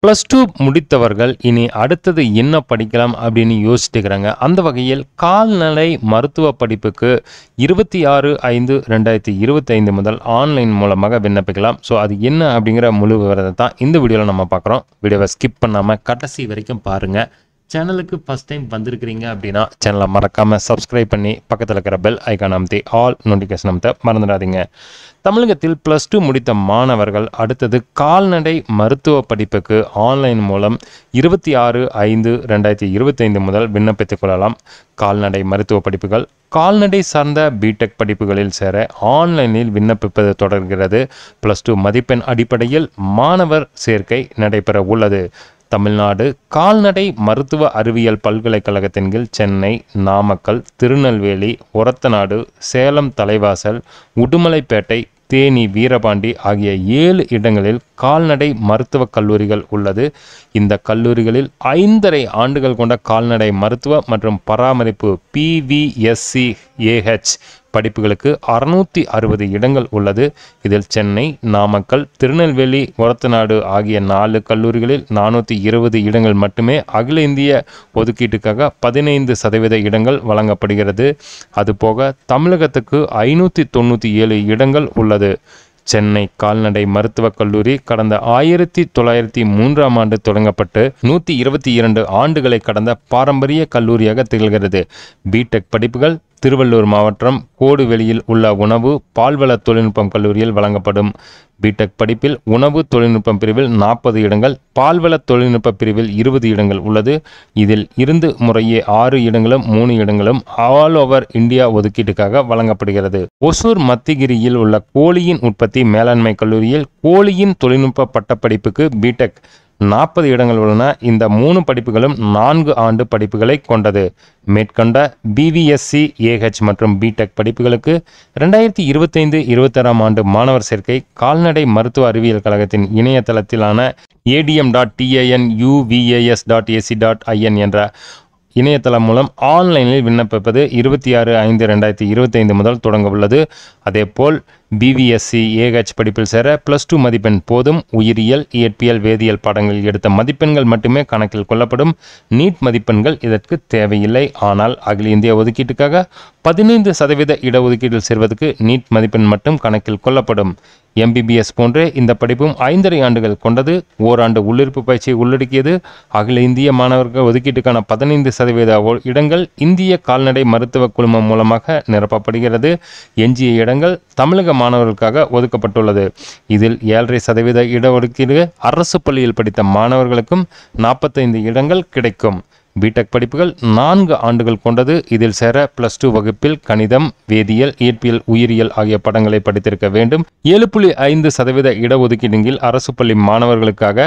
+2 முடித்தவர்கள் இனி அடுத்தது என்ன படிக்கலாம் அப்படின்னு யோசிச்சுட்டு இருக்கிறாங்க. அந்த வகையில் கால்நடை மருத்துவ படிப்புக்கு 26/5/2025 முதல் ஆன்லைன் மூலமாக விண்ணப்பிக்கலாம். ஸோ அது என்ன அப்படிங்கிற முழு விவரத்தை தான் இந்த வீடியோவில் நம்ம பார்க்குறோம். வீடியோவை ஸ்கிப் பண்ணாமல் கடைசி வரைக்கும் பாருங்கள். சேனலுக்கு ஃபஸ்ட் டைம் வந்திருக்கிறீங்க அப்படின்னா சேனலை மறக்காமல் சப்ஸ்கிரைப் பண்ணி பக்கத்தில் இருக்கிற பெல் ஐக்கான் அமைத்து ஆல் நோட்டிஃபிகேஷன் அமைத்த மறந்துடாதீங்க. தமிழகத்தில் +2 முடித்த மாணவர்கள் அடுத்தது கால்நடை மருத்துவ படிப்புக்கு ஆன்லைன் மூலம் 26/5/2025 முதல் விண்ணப்பித்துக் கொள்ளலாம். கால்நடை மருத்துவ படிப்புகள் கால்நடை சார்ந்த பிடெக் படிப்புகளில் சேர ஆன்லைனில் விண்ணப்பிப்பது தொடர்கிறது. +2 மதிப்பெண் அடிப்படையில் மாணவர் சேர்க்கை நடைபெற உள்ளது. தமிழ்நாடு கால்நடை மருத்துவ அறிவியல் பல்கலைக்கழகத்தின் கீழ் சென்னை, நாமக்கல், திருநெல்வேலி, ஒரத்தநாடு, சேலம் தலைவாசல், உடுமலைப்பேட்டை, தேனி, வீரபாண்டி ஆகிய 7 இடங்களில் கால்நடை மருத்துவக் கல்லூரிகள் உள்ளது. இந்த கல்லூரிகளில் 5.5 ஆண்டுகள் கொண்ட கால்நடை மருத்துவ மற்றும் பராமரிப்பு PVSCAH படிப்புகளுக்கு 660 இடங்கள் உள்ளது. இதில் சென்னை, நாமக்கல், திருநெல்வேலி, ஒரத்தநாடு ஆகிய 4 கல்லூரிகளில் 420 இடங்கள் மட்டுமே அகில இந்திய ஒதுக்கீட்டுக்காக 15% இடங்கள் வழங்கப்படுகிறது. அதுபோக தமிழகத்துக்கு 597 இடங்கள் உள்ளது. சென்னை கால்நடை மருத்துவக் கல்லூரி கடந்த 1903ஆம் ஆண்டு தொடங்கப்பட்டு 122 ஆண்டுகளை கடந்த பாரம்பரிய கல்லூரியாக திகழ்கிறது. பிடெக் படிப்புகள் திருவள்ளூர் மாவட்டம் கோடுவெளியில் உள்ள உணவு பால்வள தொழில்நுட்பம் கல்லூரியில் வழங்கப்படும். பிடெக் படிப்பில் உணவு தொழில்நுட்பம் பிரிவில் 40 இடங்கள், பால்வள தொழில்நுட்ப பிரிவில் 20 இடங்கள் உள்ளது. இதில் இருந்து முறையே 6 இடங்களும் 3 இடங்களும் ஆல் ஓவர் இந்தியா ஒதுக்கீட்டுக்காக வழங்கப்படுகிறது. ஒசூர் மத்திகிரியில் உள்ள கோழியின் உற்பத்தி மேலாண்மை கல்லூரியில் கோழியின் தொழில்நுட்ப பட்டப்படிப்புக்கு பிடெக் 40 இடங்கள் உள்ளன. இந்த 3 படிப்புகளும் 4 ஆண்டு படிப்புகளை கொண்டது. மேற்கொண்ட BVSCAH மற்றும் பிடெக் படிப்புகளுக்கு 2025-26ஆம் ஆண்டு மாணவர் சேர்க்கை கால்நடை மருத்துவ அறிவியல் கழகத்தின் இணையதளத்திலான adm.tinuvas.ac.in என்ற இணையதளம் மூலம் ஆன்லைனில் விண்ணப்பிப்பது 26/5/2025 முதல் தொடங்க உள்ளது. அதேபோல் BVSCAH படிப்பில் சேர +2 மதிப்பெண் போதும். உயிரியல், இயற்பியல், வேதியியல் பாடங்களில் எடுத்த மதிப்பெண்கள் மட்டுமே கணக்கில் கொள்ளப்படும். நீட் மதிப்பெண்கள் இதற்கு தேவையில்லை. ஆனால் அகில இந்திய ஒதுக்கீட்டுக்காக 15% இடஒதுக்கீட்டில் சேர்வதற்கு நீட் மதிப்பெண் மட்டும் கணக்கில் கொள்ளப்படும். MBBS போன்றே இந்த படிப்பும் 5.5 ஆண்டுகள் கொண்டது. ஓராண்டு உள்ளிருப்பு பயிற்சியை உள்ளடக்கியது. அகில இந்திய மாணவர்கள் ஒதுக்கீட்டுக்கான 15% இடங்கள் இந்திய கால்நடை மருத்துவ குழுமம் மூலமாக நிரப்பப்படுகிறது. எஞ்சிய இடங்கள் தமிழக மாணவர்களுக்காக ஒதுக்கப்பட்டுள்ளது. இதில் 7.5% இடஒதுக்கீடு அரசு பள்ளியில் படித்த மாணவர்களுக்கும் 45 இடங்கள் கிடைக்கும். பிடெக் படிப்புகள் 4 ஆண்டுகள் கொண்டது. இதில் சேர +2 வகுப்பில் கணிதம், வேதியியல், இயற்பியல், உயிரியல் ஆகிய படங்களை படித்திருக்க வேண்டும். 7.5% இடஒதுக்கீட்டின் கீழ் அரசு பள்ளி மாணவர்களுக்காக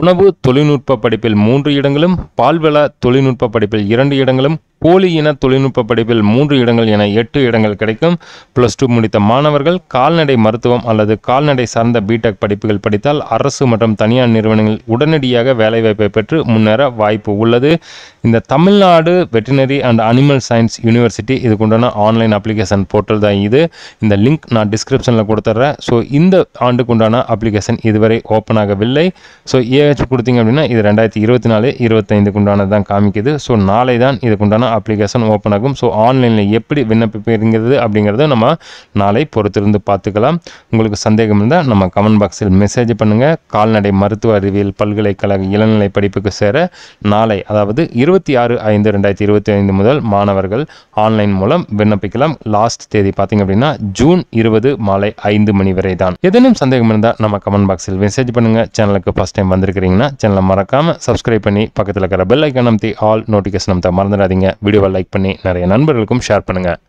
உணவு தொழில்நுட்ப படிப்பில் 3 இடங்களும், பால்வள தொழில்நுட்ப படிப்பில் 2 இடங்களும், கோழி இன தொழில்நுட்ப படிப்பில் 3 இடங்கள் என 8 இடங்கள் கிடைக்கும். +2 முடித்த மாணவர்கள் கால்நடை மருத்துவம் அல்லது கால்நடை சார்ந்த பிடெக் படிப்புகள் படித்தால் அரசு மற்றும் தனியார் நிறுவனங்கள் உடனடியாக வேலைவாய்ப்பை பெற்று முன்னேற வாய்ப்பு உள்ளது. இந்த Tamil Nadu veterinary and animal science university இதுக்குண்டான ஆன்லைன் அப்ளிகேஷன் போர்ட்டல் தான் இது. இந்த லிங்க் நான் டிஸ்கிரிப்ஷனில் கொடுத்துட்றேன். ஸோ இந்த ஆண்டுக்குண்டான அப்ளிகேஷன் இதுவரை ஓப்பன் ஆகவில்லை. ஸோ ஏஹெச் கொடுத்தீங்க அப்படின்னா இது 2024-25 உண்டானது தான் காமிக்குது. ஸோ நாளை தான் இதுக்குண்டான அப்ளிகேஷன் ஓப்பன் ஆகும். ஸோ ஆன்லைனில் எப்படி விண்ணப்பிங்கிறது அப்படிங்கிறத நம்ம நாளை பொறுத்திருந்து பார்த்துக்கலாம். உங்களுக்கு சந்தேகம் இருந்தால் நம்ம கமெண்ட் பாக்ஸில் மெசேஜ் பண்ணுங்கள். கால்நடை மருத்துவ அறிவியல் பல்கலைக்கழக இளநிலை படிப்புக்கு சேர நாளை, அதாவது 26/5/2025 முதல் மாணவர்கள் ஆன்லைன் மூலம் விண்ணப்பிக்கலாம். லாஸ்ட் தேதி பார்த்தீங்க அப்படின்னா ஜூன் 20 மாலை 5 மணி வரை தான். ஏதேனும் சந்தேகம் இருந்தால் நம்ம கமெண்ட் பாக்ஸில் மெசேஜ் பண்ணுங்கள். சேனலுக்கு ஃபஸ்ட் டைம் வந்திருக்கிறீங்கன்னா சேனலை மறக்காமல் சப்ஸ்கிரைப் பண்ணி பக்கத்தில் இருக்கிற பெல் ஐக்கான் அமைத்து ஆல் நோட்டிஃபிகேஷன் அமைத்த மறந்துடாதீங்க. வீடியோவை லைக் பண்ணி நிறைய நண்பர்களுக்கும் ஷேர் பண்ணுங்கள்.